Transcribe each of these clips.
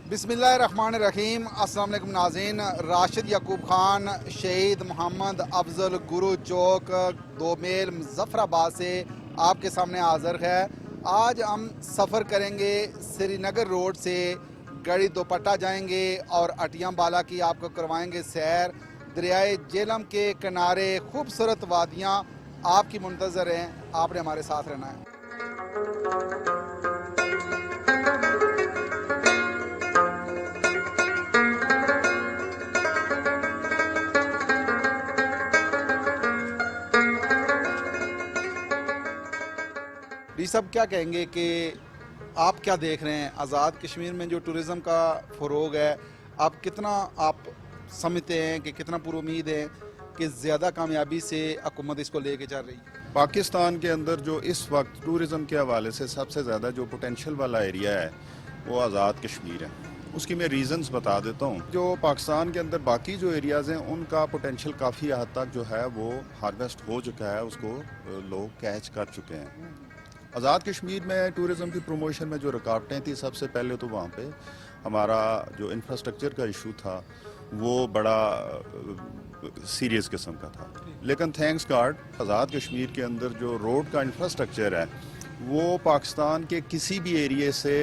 बिस्मिल्लाहिर्रहमानिर्रहीम। अस्सलाम वालेकुम नाज़रीन। राशिद याकूब खान शहीद मोहम्मद अफजल गुरु चौक 2 मील मुज़फ़्फ़राबाद से आपके सामने हाज़िर है। आज हम सफ़र करेंगे श्रीनगर रोड से गड़ी दोपट्टा जाएंगे और अटियाम्बाला की आपको करवाएंगे सैर। दरियाए जेहलम के किनारे खूबसूरत वादियाँ आपकी मुंतज़र हैं, आपने हमारे साथ रहना है। डी साहब क्या कहेंगे कि आप क्या देख रहे हैं आज़ाद कश्मीर में जो टूरिज़म का फ़रोग है, आप कितना आप समझते हैं कि कितना पूरी उम्मीद है कि ज़्यादा कामयाबी से हुकूमत इसको लेके चल रही है? पाकिस्तान के अंदर जो इस वक्त टूरिज़म के हवाले से सबसे ज़्यादा जो पोटेंशियल वाला एरिया है वो आज़ाद कश्मीर है। उसकी मैं रीज़न्स बता देता हूँ। जो पाकिस्तान के अंदर बाकी जो एरियाज़ हैं उनका पोटेंशियल काफ़ी हद तक जो है वो हार्वेस्ट हो चुका है, उसको लोग कैच कर चुके हैं। आज़ाद कश्मीर में टूरिज़म की प्रमोशन में जो रुकावटें थी, सबसे पहले तो वहाँ पे हमारा जो इंफ्रास्ट्रक्चर का इशू था वो बड़ा सीरियस किस्म का था। लेकिन थैंक्स गॉड आज़ाद कश्मीर के अंदर जो रोड का इंफ्रास्ट्रक्चर है वो पाकिस्तान के किसी भी एरिए से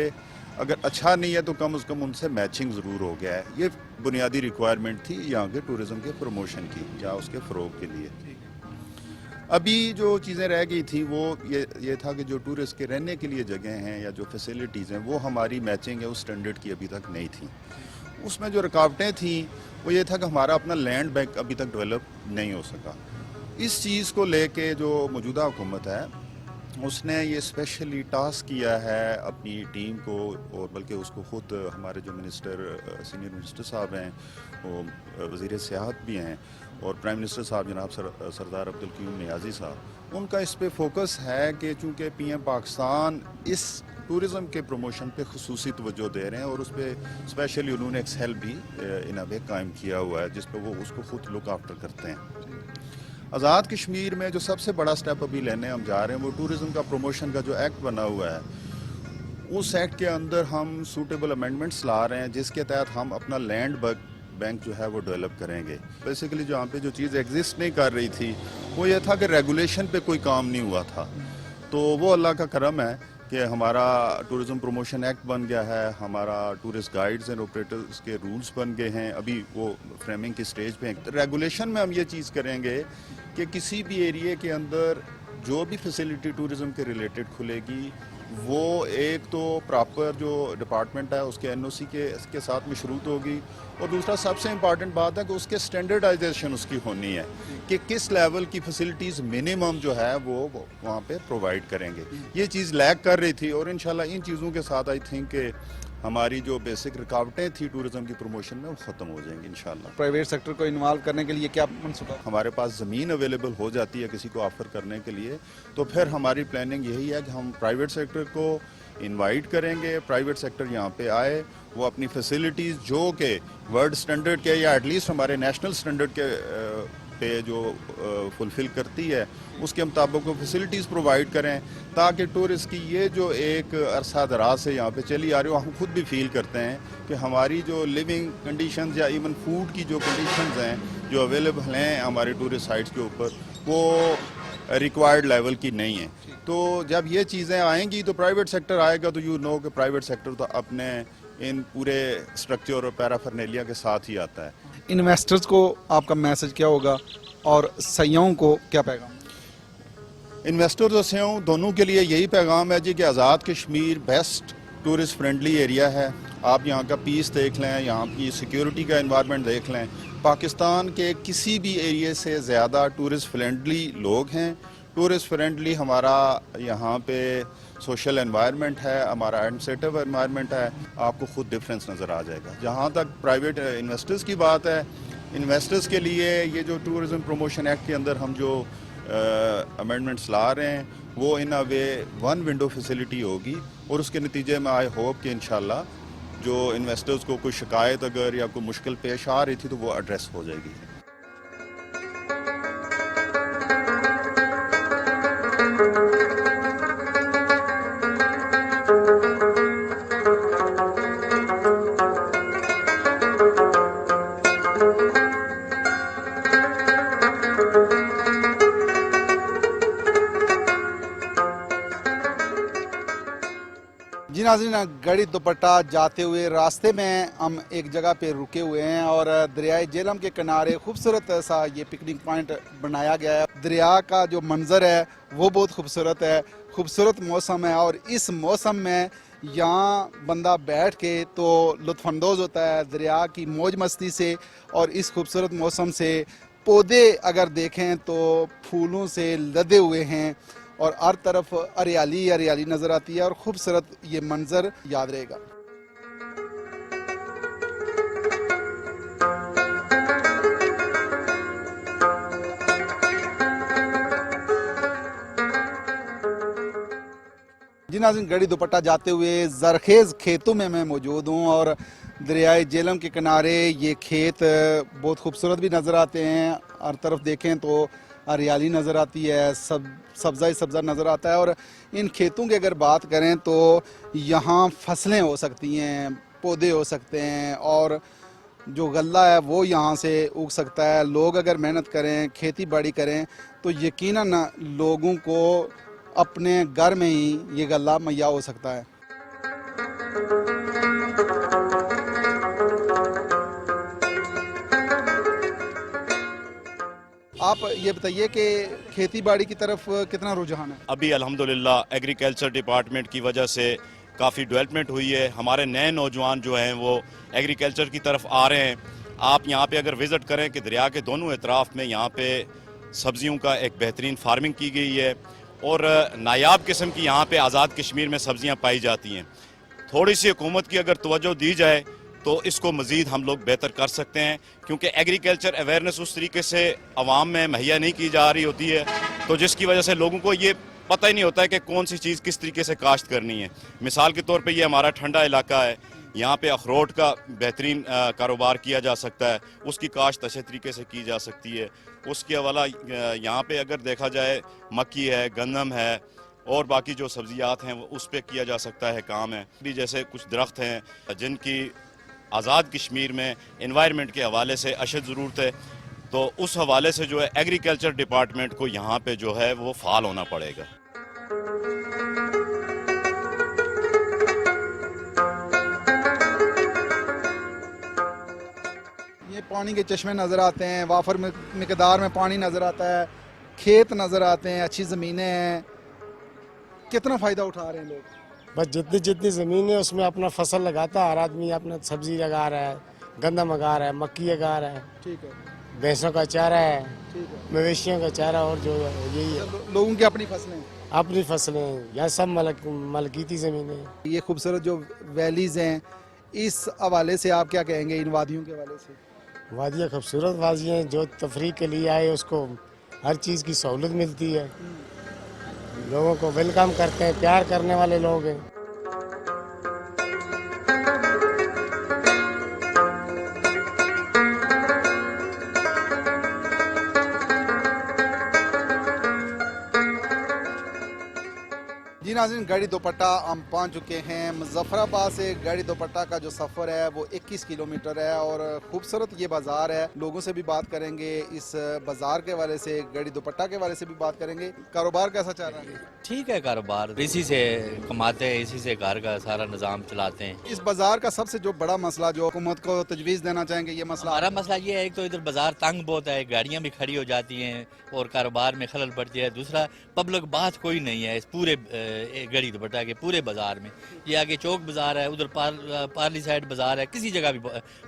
अगर अच्छा नहीं है तो कम से कम उनसे मैचिंग ज़रूर हो गया है। ये बुनियादी रिक्वायरमेंट थी यहाँ के टूरिज़म के प्रमोशन की या उसके फ़रोग के लिए। अभी जो चीज़ें रह गई थी वो ये था कि जो टूरिस्ट के रहने के लिए जगह हैं या जो फैसिलिटीज़ हैं वो हमारी मैचिंग है उस स्टैंडर्ड की अभी तक नहीं थी। उसमें जो रुकावटें थी वो ये था कि हमारा अपना लैंड बैंक अभी तक डेवलप नहीं हो सका। इस चीज़ को लेके जो मौजूदा हुकूमत है उसने ये स्पेशली टास्क किया है अपनी टीम को, और बल्कि उसको ख़ुद हमारे जो सीनियर मिनिस्टर साहब हैं, वो वज़ीर सियाहत भी हैं और प्राइम मिनिस्टर साहब जनाब सरदार अब्दुल क़य्यूम नियाज़ी साहब, उनका इस पे फोकस है कि चूँकि पीएम पाकिस्तान इस टूरिज़म के प्रमोशन पे खुसूसी तवज्जो दे रहे हैं और उस पर स्पेशली उन्होंने एक सेल भी इन अ वे कायम किया हुआ है जिस पर वो उसको खुद लुक आफ्टर करते हैं। आज़ाद कश्मीर में जो सबसे बड़ा स्टेप अभी लेने हम जा रहे हैं वो टूरिज़म का प्रमोशन का जो एक्ट बना हुआ है, उस एक्ट के अंदर हम सूटेबल अमेंडमेंट्स ला रहे हैं जिसके तहत हम अपना लैंड बैंक जो है वो डेवलप करेंगे। बेसिकली जो यहाँ पे जो चीज़ एग्जिस्ट नहीं कर रही थी वो ये था कि रेगुलेशन पे कोई काम नहीं हुआ था। तो वो अल्लाह का करम है कि हमारा टूरिज़म प्रमोशन एक्ट बन गया है, हमारा टूरिस्ट गाइड्स एंड ऑपरेटर्स के रूल्स बन गए हैं, अभी वो फ्रेमिंग की स्टेज पे हैं। रेगुलेशन में हम ये चीज़ करेंगे कि किसी भी एरिए के अंदर जो भी फैसिलिटी टूरिज़म के रिलेटेड खुलेगी वो एक तो प्रॉपर जो डिपार्टमेंट है उसके एनओसी के साथ मशरूत होगी, और दूसरा सबसे इम्पॉर्टेंट बात है कि उसके स्टैंडर्डाइजेशन उसकी होनी है कि किस लेवल की फैसिलिटीज़ मिनिमम जो है वो वहाँ पे प्रोवाइड करेंगे। ये चीज़ लैग कर रही थी और इंशाल्लाह इन चीज़ों के साथ आई थिंक कि हमारी जो बेसिक रुकावटें थी टूरिज़म की प्रमोशन में वो ख़त्म हो जाएंगी इंशाल्लाह। प्राइवेट सेक्टर को इन्वॉल्व करने के लिए क्या मनसूबा? हमारे पास ज़मीन अवेलेबल हो जाती है किसी को ऑफ़र करने के लिए, तो फिर हमारी प्लानिंग यही है कि हम प्राइवेट सेक्टर को इनवाइट करेंगे, प्राइवेट सेक्टर यहाँ पे आए, वो अपनी फैसिलिटीज़ जो कि वर्ल्ड स्टैंडर्ड के या एटलीस्ट हमारे नेशनल स्टैंडर्ड के पे जो फुलफ़िल करती है उसके मुताबिक वो फैसिलिटीज़ प्रोवाइड करें, ताकि टूरिस्ट की ये जो एक अरसा दराज से यहाँ पे चली आ रही हो, हम खुद भी फील करते हैं कि हमारी जो लिविंग कंडीशंस या इवन फूड की जो कंडीशंस हैं जो अवेलेबल हैं हमारे टूरिस्ट साइट्स के ऊपर वो रिक्वायर्ड लेवल की नहीं है। तो जब ये चीज़ें आएंगी तो प्राइवेट सेक्टर आएगा, तो यू नो कि प्राइवेट सेक्टर तो अपने इन पूरे स्ट्रक्चर और पैराफर्नेलिया के साथ ही आता है। इन्वेस्टर्स को आपका मैसेज क्या होगा और सयाहों को क्या पैगाम? इन्वेस्टर्स और सयाहों दोनों के लिए यही पैगाम है जी कि Azad Kashmir best tourist friendly area है। आप यहाँ का पीस देख लें, यहाँ की सिक्योरिटी का एनवायरनमेंट देख लें, पाकिस्तान के किसी भी एरिए से ज़्यादा टूरिस्ट फ्रेंडली लोग हैं। टूरिस्ट फ्रेंडली हमारा यहाँ पे सोशल एनवायरनमेंट है, हमारा एडमिनिस्ट्रेटिव एनवायरनमेंट है, आपको खुद डिफरेंस नज़र आ जाएगा। जहाँ तक प्राइवेट इन्वेस्टर्स की बात है, इन्वेस्टर्स के लिए ये जो टूरिज़म प्रमोशन एक्ट के अंदर हम जो अमेंडमेंट्स ला रहे हैं वो इन अ वे वन विंडो फैसिलिटी होगी, और उसके नतीजे में आई होप कि इंशाल्लाह जो इन्वेस्टर्स को कोई शिकायत अगर या कोई मुश्किल पेश आ रही थी तो वो एड्रेस हो जाएगी। जी नाज़रीन, गड़ी दुपट्टा जाते हुए रास्ते में हम एक जगह पे रुके हुए हैं और दरियाए जेहलम के किनारे खूबसूरत सा ये पिकनिक पॉइंट बनाया गया है। दरिया का जो मंज़र है वो बहुत खूबसूरत है, खूबसूरत मौसम है और इस मौसम में यहाँ बंदा बैठ के तो लुत्फ़अंदोज़ होता है दरिया की मौज मस्ती से। और इस खूबसूरत मौसम से पौधे अगर देखें तो फूलों से लदे हुए हैं और हर तरफ हरियाली हरियाली नज़र आती है और खूबसूरत ये मंज़र याद रहेगा। जी नाज़रीन, गड़ी दुपट्टा जाते हुए ज़रखेज़ खेतों में मैं मौजूद हूँ और दरियाए जेहलम के किनारे ये खेत बहुत खूबसूरत भी नज़र आते हैं। हर तरफ देखें तो हरियाली नज़र आती है, सब्ज़ा ही सब्ज़ा नज़र आता है। और इन खेतों की अगर बात करें तो यहाँ फसलें हो सकती हैं, पौधे हो सकते हैं और जो गल्ला है वो यहाँ से उग सकता है। लोग अगर मेहनत करें, खेती बाड़ी करें तो यकीनन लोगों को अपने घर में ही ये गल्ला मुहैया हो सकता है। आप ये बताइए कि खेती बाड़ी की तरफ कितना रुझान है? अभी अल्हम्दुलिल्लाह एग्रीकल्चर डिपार्टमेंट की वजह से काफ़ी डेवलपमेंट हुई है। हमारे नए नौजवान जो हैं वो एग्रीकल्चर की तरफ आ रहे हैं। आप यहाँ पे अगर विज़िट करें कि दरिया के दोनों एतराफ़ में यहाँ पे सब्ज़ियों का एक बेहतरीन फार्मिंग की गई है और नायाब किस्म की यहाँ पे आज़ाद कश्मीर में सब्ज़ियाँ पाई जाती हैं। थोड़ी सी हुकूमत की अगर तवज्जो दी जाए तो इसको मज़ीद हम लोग बेहतर कर सकते हैं, क्योंकि एग्रीकल्चर अवेयरनेस उस तरीके से आवाम में मुहैया नहीं की जा रही होती है, तो जिसकी वजह से लोगों को ये पता ही नहीं होता है कि कौन सी चीज़ किस तरीके से काश्त करनी है। मिसाल के तौर पे ये हमारा ठंडा इलाका है, यहाँ पे अखरोट का बेहतरीन कारोबार किया जा सकता है, उसकी काश्त अच्छे तरीके से की जा सकती है। उसके अलावा यहाँ पे अगर देखा जाए मक्की है, गंदम है और बाकी जो सब्जियात हैं वो उस पर किया जा सकता है काम है। भी जैसे कुछ दरख्त हैं जिनकी आज़ाद कश्मीर में एनवायरनमेंट के हवाले से अशद ज़रूरत है, तो उस हवाले से जो है एग्रीकल्चर डिपार्टमेंट को यहाँ पे जो है वो फ़ाल होना पड़ेगा। ये पानी के चश्मे नज़र आते हैं, वाफर मिकदार में पानी नज़र आता है, खेत नज़र आते हैं, अच्छी ज़मीनें हैं। कितना फ़ायदा उठा रहे हैं लोग? बस जितनी जितनी ज़मीन है उसमें अपना फसल लगाता है। हर आदमी अपना सब्जी लगा रहा है, गंदम लगा रहा है, मक्की लगा रहा है, ठीक है, भैंसों का चारा है, ठीक है, मवेशियों का चारा और जो है यही है। लोगों की अपनी फसलें हैं। अपनी फसलें हैं, यहाँ सब मलकीती ज़मीनें हैं। ये खूबसूरत जो वैलीज़ हैं, इस हवाले से आप क्या कहेंगे इन वादियों के हवाले से? वादियाँ खूबसूरत वादियाँ हैं, जो तफरीह के लिए आए उसको हर चीज़ की सहूलत मिलती है, लोगों को वेलकम करते हैं, प्यार करने वाले लोग हैं। जी नाज़रीन, गड़ी दुपट्टा हम पहुंच चुके हैं। मुजफ्फराबाद से गड़ी दुपट्टा का जो सफ़र है वो 21 किलोमीटर है और खूबसूरत ये बाज़ार है। लोगों से भी बात करेंगे, इस बाज़ार के हवाले से, गड़ी दुपट्टा के हवाले से भी बात करेंगे। कारोबार कैसा चल रहा है? ठीक है, कारोबार इसी से कमाते हैं, इसी से घर का सारा निज़ाम चलाते हैं। इस बाज़ार का सबसे जो बड़ा मसला जो हुकूमत को तजवीज़ देना चाहेंगे, ये मसला? हमारा मसला ये है, एक तो इधर बाजार तंग बहुत है, गाड़ियाँ भी खड़ी हो जाती हैं और कारोबार में खलल पड़ती है। दूसरा, पब्लिक बात कोई नहीं है इस पूरे गड़ी दुपट्टा के पूरे बाजार में। ये आगे चौक बाजार है, उधर पार्ली साइड बाजार है, किसी जगह भी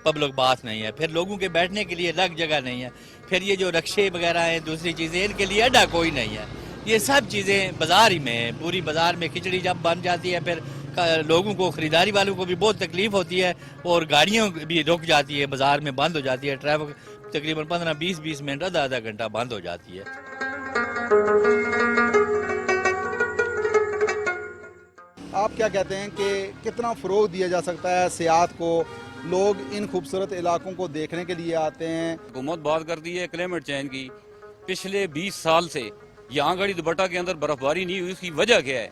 पब्लिक बात नहीं है। फिर लोगों के बैठने के लिए अलग जगह नहीं है। फिर ये जो रक्शे वगैरह हैं, दूसरी चीज़ें, इनके लिए अड्डा कोई नहीं है। ये सब चीज़ें बाजार ही में है। पूरी बाजार में खिचड़ी जब बन जाती है फिर लोगों को, खरीदारी वालों को भी बहुत तकलीफ होती है और गाड़ियों भी रुक जाती है, बाजार में बंद हो जाती है। ट्रैफिक तकरीबन 15-20 मिनट, आधा घंटा बंद हो जाती है। आप क्या कहते हैं कि कितना फ़रोग दिया जा सकता है सियाहत को? लोग इन खूबसूरत इलाकों को देखने के लिए आते हैं। हुकूमत बात करती है क्लाइमेट चेंज की। पिछले 20 साल से यहाँ गढ़ी दुपट्टा के अंदर बर्फबारी नहीं हुई, उसकी वजह क्या है?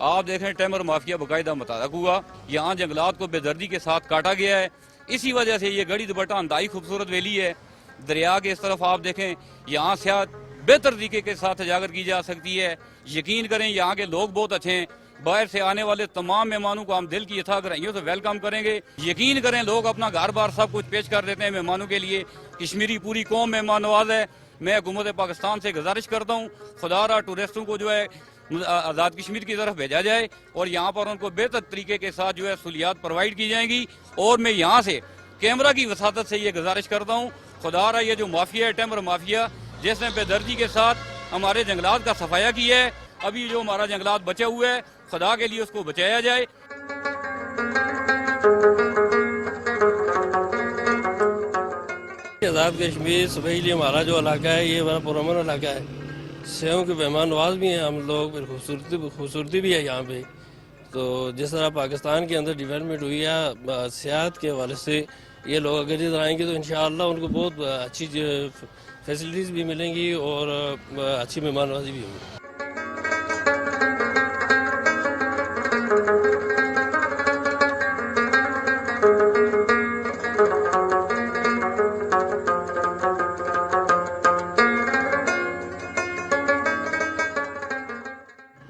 आप देखें टेमर माफिया बाकायदा मुतारक हुआ, यहाँ जंगलात को बेदर्दी के साथ काटा गया है। इसी वजह से ये गढ़ी दुपट्टा इंतहाई खूबसूरत वैली है। दरिया के इस तरफ आप देखें, यहाँ से बेहतर तरीके के साथ उजागर की जा सकती है। यकीन करें यहाँ के लोग बहुत अच्छे हैं। बाहर से आने वाले तमाम मेहमानों को हम दिल की यथा गहराइयों से वेलकम करेंगे। यकीन करें लोग अपना घर बार सब कुछ पेश कर देते हैं मेहमानों के लिए। कश्मीरी पूरी कौम मेहमान नवाज है। मैं हुकूमत पाकिस्तान से गुजारिश करता हूँ खुदारा टूरिस्टों को जो है आज़ाद कश्मीर की तरफ भेजा जाए और यहाँ पर उनको बेहतर तरीके के साथ जो है सहूलियात प्रोवाइड की जाएंगी। और मैं यहाँ से कैमरा की वसादत से ये गुजारिश करता हूँ खुदारा ये जो माफिया है टेमर माफिया, जिसने बेदर्दी के साथ हमारे जंगलात का सफाया किया है, अभी जो हमारा जंगलात बचे हुए है खुदा के लिए उसको बचाया जाए। आज़ाद कश्मीर सफेली हमारा जो इलाका है ये बड़ा पुरअमन इलाका है। सेहों के मेहमान नवाज भी हैं हम लोग, फिर खूबसूरती भी है यहाँ पे। तो जिस तरह पाकिस्तान के अंदर डेवलपमेंट हुई है सियाहत के हवाले से, ये लोग अगर इधर आएंगे तो इंशाअल्लाह उनको बहुत अच्छी फैसिलिटीज़ भी मिलेंगी और अच्छी मेहमान नवाजी भी होगी।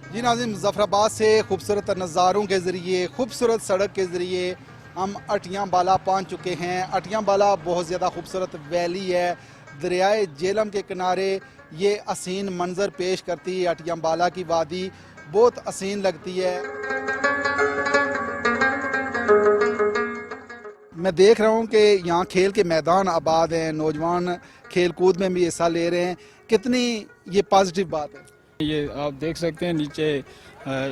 जी नाज़रीन, मुज़फ़्फ़राबाद से खूबसूरत नज़ारों के ज़रिए, खूबसूरत सड़क के ज़रिए हम अटियाँ बाला पहुँच चुके हैं। अटियाँ बाला बहुत ज़्यादा खूबसूरत वैली है। दरियाए जेलम के किनारे ये हसीन मंज़र पेश करती है। अटियाँ बाला की वादी बहुत हसीन लगती है। मैं देख रहा हूँ कि यहाँ खेल के मैदान आबाद हैं, नौजवान खेल कूद में भी हिस्सा ले रहे हैं। कितनी ये पॉजिटिव बात है। ये आप देख सकते हैं नीचे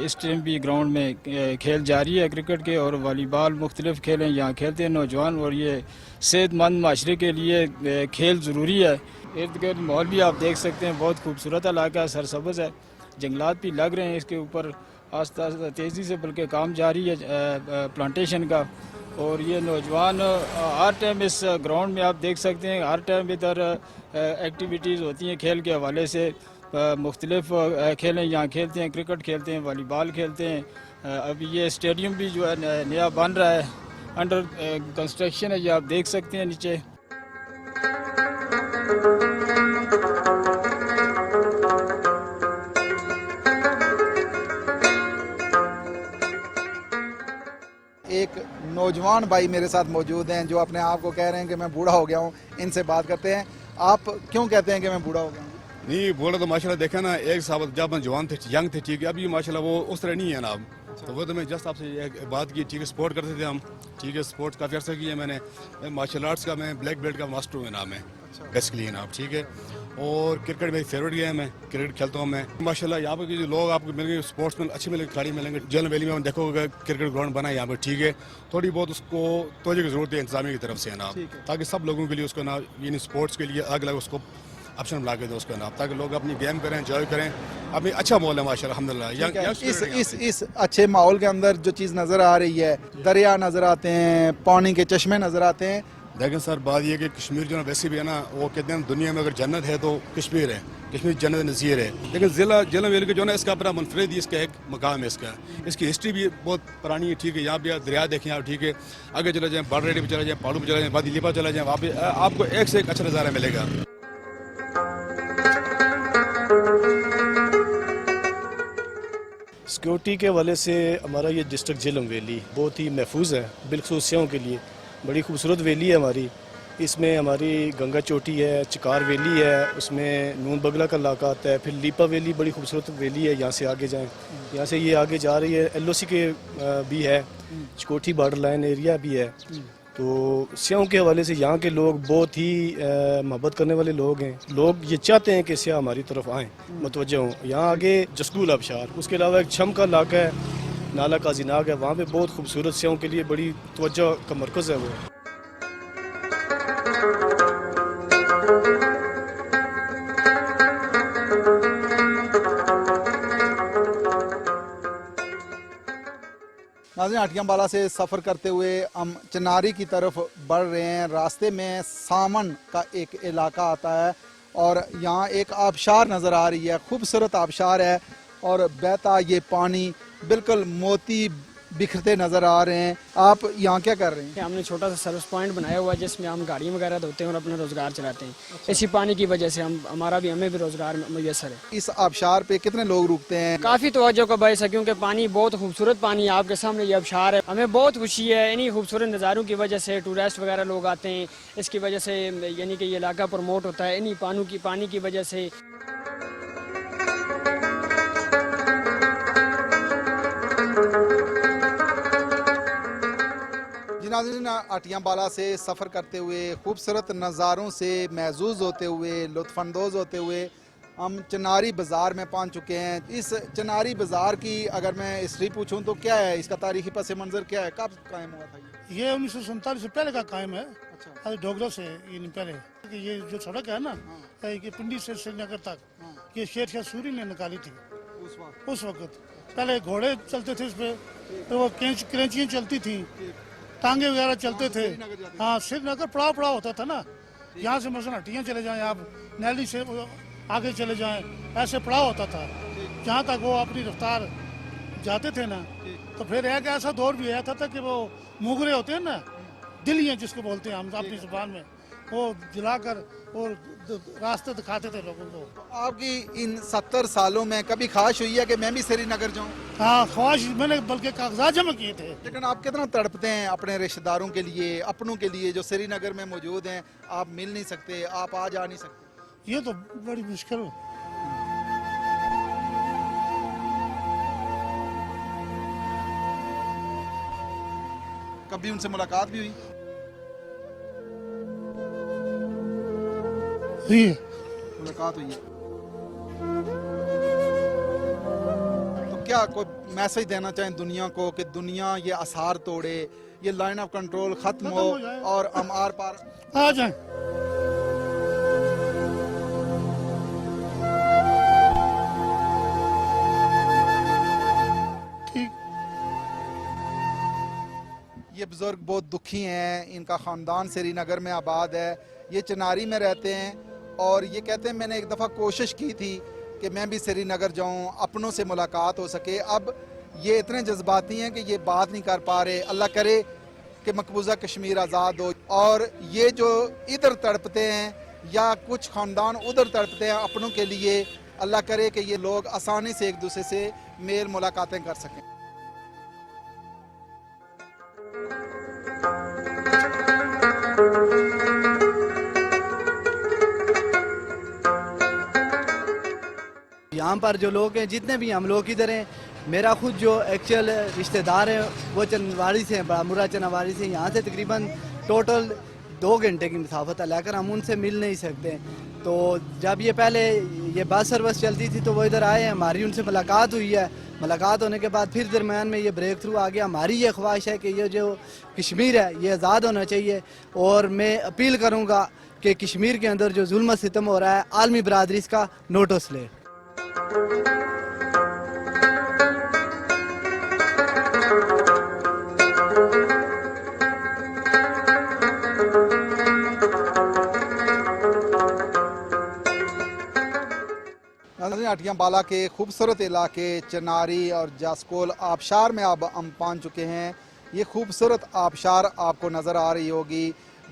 इस टाइम भी ग्राउंड में खेल जारी है क्रिकेट के और वॉलीबॉल, मुख्तलिफ खेल हैं यहाँ खेलते हैं नौजवान। और ये सेहतमंद माशरे के लिए खेल ज़रूरी है। इर्द गिर्द माहौल भी आप देख सकते हैं, बहुत खूबसूरत इलाका है, सरसब्ज़ है, जंगलात भी लग रहे हैं इसके ऊपर आस्ता आस्ता तेज़ी से, बल्कि काम जारी है प्लांटेशन का। और ये नौजवान हर टाइम इस ग्राउंड में आप देख सकते हैं, हर टाइम इधर एक्टिविटीज़ होती हैं खेल के हवाले से। मुख्तलिफ खेलें यहाँ खेलते हैं, क्रिकेट खेलते हैं, वॉलीबॉल खेलते हैं। अभी ये स्टेडियम भी जो है नया बन रहा है, अंडर कंस्ट्रक्शन है, ये आप देख सकते हैं नीचे। एक नौजवान भाई मेरे साथ मौजूद हैं जो अपने आप को कह रहे हैं कि मैं बूढ़ा हो गया हूँ। इनसे बात करते हैं। आप क्यों कहते हैं कि मैं बूढ़ा हो गया हूँ? नहीं बोला तो माशाल्लाह देखा ना, एक साहब जब हम जवान थे, यंग थे, ठीक है, अभी माशाल्लाह वो उस तरह नहीं है ना अब। तो वो तो मैं जस्ट आपसे एक बात की, ठीक है, स्पोर्ट करते थे हम, ठीक है, स्पोर्ट्स काफ़ी अर्सा किया मैंने। मार्शल आर्ट्स का मैं ब्लैक बेल्ट का मास्टर हूँ नाम है बेसिकली नाम, ठीक है। और क्रिकेट मेरी फेवरेट गेम है, क्रिकेट खेलता हूँ मैं माशाल्लाह। यहाँ पर जो लोग आपको मिलेंगे स्पोर्ट्स में अच्छे मिलेंगे, खिलाड़ी मिलेंगे। जेल वैली में हम देखोगे क्रिकेट ग्राउंड बना है यहाँ पर, ठीक है। थोड़ी बहुत उसको तवज्जो की ज़रूरत है इंतजामिया की तरफ से ना, ताकि सब लोगों के लिए उसको ना यानी स्पोर्ट्स के लिए अलग अलग उसको ऑप्शन ला के दो उसका नाम, ताकि लोग अपनी गेम करें, एंजॉय करें। अभी अच्छा माहौल है माशाल्लाह अल्हम्दुलिल्लाह। इस अच्छे माहौल के अंदर जो चीज़ नज़र आ रही है, दरिया नज़र आते हैं, पानी के चश्मे नज़र आते हैं। लेकिन सर बात यह कि कश्मीर जो है वैसे भी है ना, वो कहते हैं दुनिया में अगर जन्नत है तो कश्मीर है, कश्मीर जन्नत नज़ीर है। लेकिन ज़िला जेलम वैली का जो है ना, इसका अपना मुनफरिद ही इसका एक मकाम है। इसकी हिस्ट्री भी बहुत पुरानी है, ठीक है। यहाँ भी दरिया देखें आप, ठीक है, आगे चले जाएँ, बाररेडी पर चले जाएँ, पहाड़ों पर चले जाएँ, वादी लिपा चले जाएँ, वहाँ पे आपको एक से एक अच्छा नज़ारा मिलेगा। सिक्योरिटी के हवाले से हमारा ये डिस्ट्रिक्ट जेलम वैली बहुत ही महफूज है, बिलखुसूस सेहों के लिए बड़ी खूबसूरत वैली है हमारी। इसमें हमारी गंगा चोटी है, चिकार वैली है, उसमें नून बगला का इलाका आता है, फिर लीपा वैली बड़ी खूबसूरत वैली है। यहाँ से आगे जाएं, यहाँ से ये आगे जा रही है, LOC के भी है, चिकोठी बॉर्डर लाइन एरिया भी है। तो स्याहों के हवाले से यहाँ के लोग बहुत ही मोहब्बत करने वाले लोग हैं। लोग ये चाहते हैं कि स्याह हमारी तरफ आएँ, मुतवज्जह हों। यहाँ आगे जस्कूल आबशार, उसके अलावा एक छम का इलाका है, नाला काजीनाग है, वहाँ पे बहुत खूबसूरत स्याहों के लिए बड़ी तवज्जो का मरकज़ है वो। नाज़रीन, हटियाबाला से सफ़र करते हुए हम चिनारी की तरफ बढ़ रहे हैं। रास्ते में सामन का एक इलाका आता है और यहाँ एक आबशार नज़र आ रही है, खूबसूरत आबशार है और बहता ये पानी बिल्कुल मोती बिखरते नज़र आ रहे हैं। आप यहाँ क्या कर रहे हैं? हमने छोटा सा सर्विस पॉइंट बनाया हुआ है जिसमें हम गाड़ी वगैरह धोते हैं और अपना रोजगार चलाते हैं। इसी पानी की वजह से हमें भी रोजगार मुयसर है। इस आबशार पे कितने लोग रुकते हैं? काफ़ी तवज्जो का बायस है क्योंकि पानी बहुत खूबसूरत पानी है। आपके सामने ये आबशार है, हमें बहुत खुशी है। इन्हीं खूबसूरत नज़ारों की वजह से टूरिस्ट वगैरह लोग आते हैं। इसकी वजह से यानी कि ये इलाका प्रमोट होता है इन्हीं पानी की वजह से। नाज़रीन, हटियाबाला से सफ़र करते हुए खूबसूरत नज़ारों से महजूज होते हुए लुत्फ़अंदोज़ होते हुए हम चिनारी बाज़ार में पहुंच चुके हैं। इस चिनारी बाज़ार की अगर मैं हिस्ट्री पूछूं तो क्या है, इसका तारीखी पस मंज़र क्या है, कब कायम हुआ था ये 1947 से पहले का कायम है। अच्छा, डोगरा से ये नहीं पहले कि ये जो सड़क है ना ये पिंडी से श्रीनगर तक ये शेर शाह सूरी ने निकाली थी उस वक्त। पहले घोड़े चलते थे इस पे, तो वो क्रेंचियाँ चलती थी, टांगे वगैरह चलते थे। हाँ, श्रीनगर पड़ाव होता था ना। यहाँ से मसलन हटियाँ चले जाएं आप, नैली से आगे चले जाएं, ऐसे पड़ाव होता था जहाँ तक वो अपनी रफ्तार जाते थे ना। तो फिर एक ऐसा दौर भी आया था कि वो मुगरे होते हैं ना, दिलियाँ जिसको बोलते हैं हम अपनी जुबान में, वो जलाकर और रास्ते दिखाते थे लोगों को। आपकी इन 70 सालों में कभी ख्वाहिश हुई है कि मैं भी श्रीनगर जाऊं? हाँ, ख्वाहिश मैंने बल्कि कागजात जमा किए थे। लेकिन आप कितना तड़पते हैं अपने रिश्तेदारों के लिए, अपनों के लिए जो श्रीनगर में मौजूद हैं। आप मिल नहीं सकते, आप आ जा नहीं सकते। ये तो बड़ी मुश्किल है। कभी उनसे मुलाकात भी हुई? मुलाकात हुई है। तो क्या कोई मैसेज देना चाहें दुनिया को कि दुनिया ये आसार तोड़े, ये लाइन ऑफ कंट्रोल खत्म हो और हम आर पार आ जाए? ये बुजुर्ग बहुत दुखी हैं, इनका ख़ानदान श्रीनगर में आबाद है, ये चिनारी में रहते हैं और ये कहते हैं मैंने एक दफ़ा कोशिश की थी कि मैं भी श्रीनगर जाऊं, अपनों से मुलाकात हो सके। अब ये इतने जज्बाती हैं कि ये बात नहीं कर पा रहे। अल्लाह करे कि मकबूजा कश्मीर आज़ाद हो। और ये जो इधर तड़पते हैं या कुछ ख़ानदान उधर तड़पते हैं अपनों के लिए, अल्लाह करे कि ये लोग आसानी से एक दूसरे से मेल मुलाकातें कर सकें। यहाँ पर जो लोग हैं, जितने भी हम लोग इधर हैं, मेरा खुद जो एक्चुअल रिश्तेदार हैं वो चनवाड़ी से हैं, बड़ामुरा चनवाड़ी से। यहाँ से तकरीबन टोटल 2 घंटे की मुसाफत है, लेकर हम उनसे मिल नहीं सकते। तो जब ये पहले ये बस सर्विस चलती थी तो वो इधर आए हैं, हमारी उनसे मुलाकात हुई है। मुलाकात होने के बाद फिर दरमियान में ये ब्रेक थ्रू आ गया। हमारी ये ख्वाहिश है कि ये जो कश्मीर है ये आज़ाद होना चाहिए और मैं अपील करूँगा कि कश्मीर के अंदर जो जुल्म सितम हो रहा है, आलमी बरादरी इसका नोटिस ले। हटियाबाला के खूबसूरत इलाके चिनारी और जास्कोल आबशार में अब हम पहुंच चुके हैं। ये खूबसूरत आबशार आपको नज़र आ रही होगी,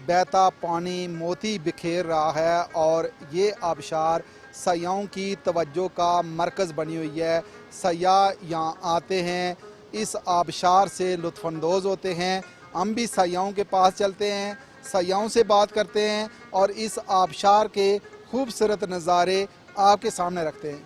बहता पानी मोती बिखेर रहा है और ये आबशार सयाहों की तवज्जो का मरकज़ बनी हुई है। सयाह यहाँ आते हैं, इस आबशार से लुत्फ़अंदोज़ होते हैं। हम भी सयाहों के पास चलते हैं, सयाहों से बात करते हैं और इस आबशार के खूबसूरत नज़ारे आपके सामने रखते हैं।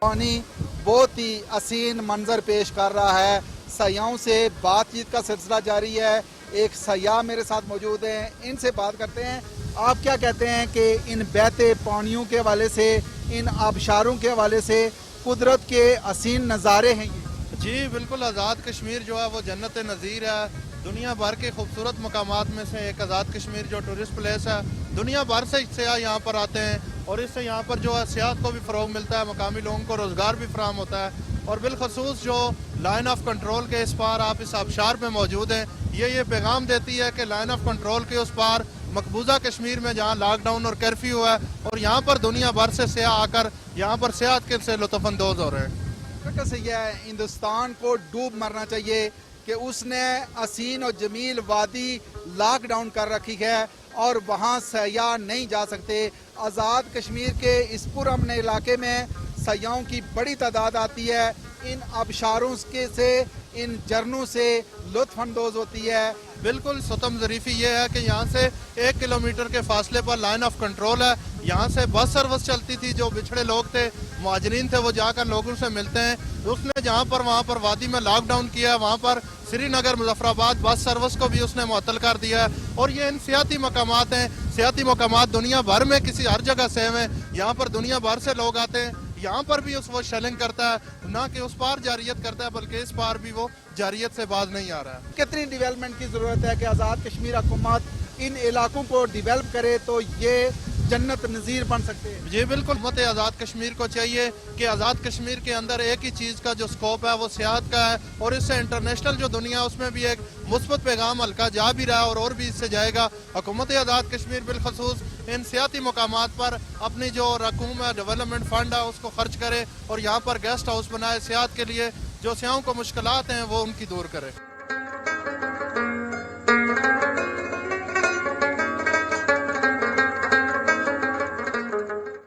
पानी बहुत ही हसीन मंजर पेश कर रहा है। सयाहों से बातचीत का सिलसिला जारी है। एक सयाह मेरे साथ मौजूद हैं, इनसे बात करते हैं। आप क्या कहते हैं कि इन बहते पानियों के हवाले से, इन आबशारों के हवाले से कुदरत के हसीन नज़ारे हैं ये? जी बिल्कुल, आज़ाद कश्मीर जो है वो जन्नत नज़ीर है। दुनिया भर के खूबसूरत मकामात में से एक आज़ाद कश्मीर जो टूरिस्ट प्लेस है, दुनिया भर से सयाह यहाँ पर आते हैं और इससे यहाँ पर जो है सियाहत को भी फ़रोग मिलता है, मकामी लोगों को रोज़गार भी फराहम होता है। और बिलखसूस जो लाइन ऑफ कंट्रोल के इस पार आप इस आबशार पे मौजूद हैं, ये पैगाम देती है कि लाइन ऑफ कंट्रोल के उस पार मकबूजा कश्मीर में जहाँ लॉकडाउन और कर्फ्यू है और यहाँ पर दुनिया भर से सयाह आकर यहाँ पर सियाहत के से लुत्फ़अंदोज़ हो रहे हैं। से यह हिंदुस्तान को डूब मरना चाहिए कि उसने हसीन और जमील वादी लॉकडाउन कर रखी है और वहाँ सयाह नहीं जा सकते। आज़ाद कश्मीर के इस पुरअमन इलाके में सयाहों की बड़ी तादाद आती है, इन आबशारों के से इन झरनों से लुत्फ़अंदोज़ होती है। बिल्कुल सुतम ज़रीफ़ी ये है कि यहाँ से 1 किलोमीटर के फासले पर लाइन ऑफ कंट्रोल है। यहाँ से बस सर्विस चलती थी, जो बिछड़े लोग थे, मुहाजिरीन थे, वो जाकर लोगों से मिलते हैं। उसने जहाँ पर वहाँ पर वादी में लॉकडाउन किया है, वहाँ पर श्रीनगर मुजफ्फराबाद बस सर्विस को भी उसने मुअत्तल कर दिया है। और ये इन सियाती मकामात हैं, सियाती मकामात दुनिया भर में किसी हर जगह सेम है। यहाँ पर दुनिया भर से लोग आते हैं, यहाँ पर भी वो शेलिंग करता है, ना कि उस पार जारियत करता है, बल्कि इस पार भी वो जारियत से बाज नहीं आ रहा है। कितनी डेवलपमेंट की ज़रूरत है कि आज़ाद कश्मीर हुकूमत इन इलाकों को डेवलप करे तो ये जन्नत नज़ीर बन सकते हैं। जी बिल्कुल, हुकूमत आज़ाद कश्मीर को चाहिए कि आज़ाद कश्मीर के अंदर एक ही चीज़ का जो स्कोप है वो सियाहत का है, और इससे इंटरनेशनल जो दुनिया उसमें भी एक मुस्बत पैगाम हल्का जा भी रहा है और भी इससे जाएगा। हुकूमत आज़ाद कश्मीर बिलखसूस इन सियाती मकामात पर अपनी जो रकूम है, डेवलपमेंट फंड है, उसको खर्च करे और यहाँ पर गेस्ट हाउस बनाए सियाहत के लिए, जो सियाहों को मुश्किलात हैं वो उनकी दूर करे।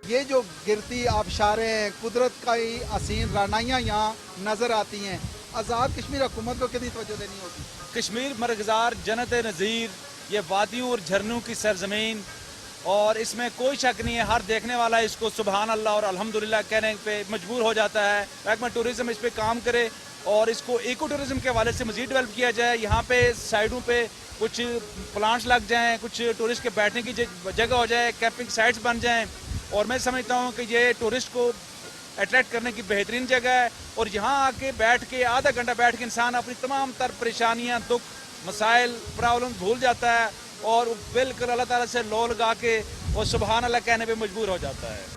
ये जो गिरती आबशारें, कुदरत का ही हसीन रानाइयाँ यहाँ नज़र आती हैं, आज़ाद कश्मीर हुकूमत को कितनी तवज्जो देनी होगी? कश्मीर मरकज़ार जन्नत नज़ीर, ये वादियों और झरनों की सरजमीन, और इसमें कोई शक नहीं है, हर देखने वाला इसको सुबहान अल्लाह और अल्हम्दुलिल्लाह कहने पे मजबूर हो जाता है। महकमा टूरिज़्म इस पर काम करे और इसको इको टूरिज़्म के हवाले से मज़ीद डेवलप किया जाए। यहाँ पे साइडों पे कुछ प्लांट्स लग जाएँ, कुछ टूरिस्ट के बैठने की जगह हो जाए, कैंपिंग साइट्स बन जाएँ, और मैं समझता हूँ कि ये टूरिस्ट को अट्रैक्ट करने की बेहतरीन जगह है। और यहाँ आके बैठ के आधा घंटा बैठ के इंसान अपनी तमाम तर परेशानियाँ, दुख, मसाइल, प्रॉब्लम भूल जाता है और बिल्कुल अल्लाह ताला से लो लगा के और सुबहान अल्लाह कहने पे मजबूर हो जाता है।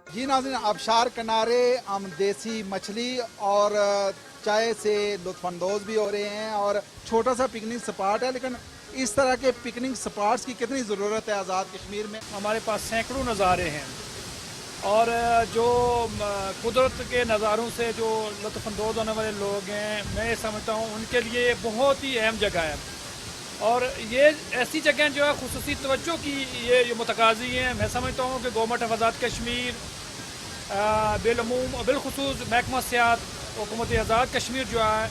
जी नाज़रीन, आबशार किनारे हम देसी मछली और चाय से लुत्फ़अंदोज़ भी हो रहे हैं और छोटा सा पिकनिक स्पॉट है, लेकिन इस तरह के पिकनिक स्पॉट्स की कितनी ज़रूरत है आज़ाद कश्मीर में? हमारे पास सैकड़ों नज़ारे हैं और जो कुदरत के नज़ारों से जो लुत्फ़अंदोज़ होने वाले लोग हैं, मैं समझता हूँ उनके लिए बहुत ही अहम जगह है। और ये ऐसी जगह जो है खुसूसी तवज्जो की ये मुतकाज़ी हैं। मैं समझता हूँ कि गवर्नमेंट ऑफ आज़ाद कश्मीर बिलअमूम बिलखुसूस महकमा सियाहत हुकूमत आज़ाद कश्मीर जो है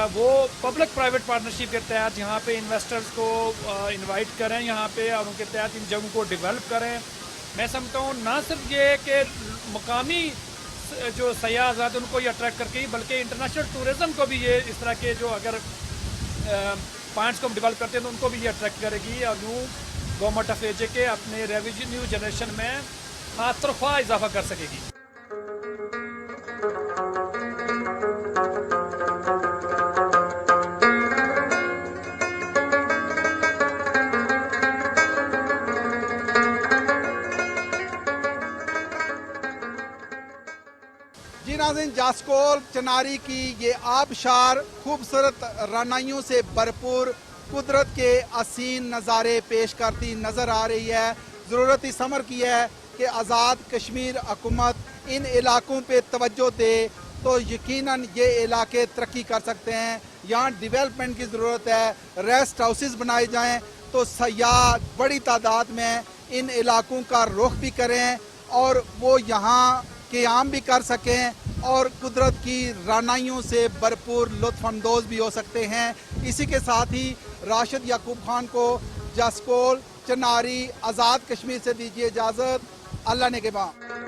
वो पब्लिक प्राइवेट पार्टनरशिप के तहत यहाँ पे इन्वेस्टर्स को इनवाइट करें यहाँ पे और उनके तहत इन जगहों को डेवलप करें। मैं समझता हूँ ना सिर्फ ये कि मकामी जो सयाह आज़ाद उनको ये अट्रैक्ट करके ही, बल्कि इंटरनेशनल टूरिज़म को भी ये इस तरह के जो अगर पॉइंट्स को डेवलप करते हैं तो उनको भी ये अट्रैक्ट करेगी और यूँ गवर्नमेंट ऑफ एजे के अपने रेवेन्यू जनरेशन में खास तरफा इजाफा कर सकेगी। जी नाज़रीन, जास्कोल चनारी की ये आबशार खूबसूरत रानाइयों से भरपूर कुदरत के हसीन नज़ारे पेश करती नज़र आ रही है। ज़रूरत इस अमर की है कि आज़ाद कश्मीर हुकूमत इन इलाकों पे तवज्जो दे तो यकीनन ये इलाके तरक्की कर सकते हैं। यहाँ डेवलपमेंट की ज़रूरत है, रेस्ट हाउसेस बनाए जाएं तो सयाह बड़ी तादाद में इन इलाकों का रुख भी करें और वो यहाँ क़याम भी कर सकें और कुदरत की रानाइयों से भरपूर लुत्फ़अंदोज़ भी हो सकते हैं। इसी के साथ ही राशिद याकूब खान को जास्कोल चनारी आज़ाद कश्मीर से दीजिए इजाज़त। अल्लाह ने के बाद।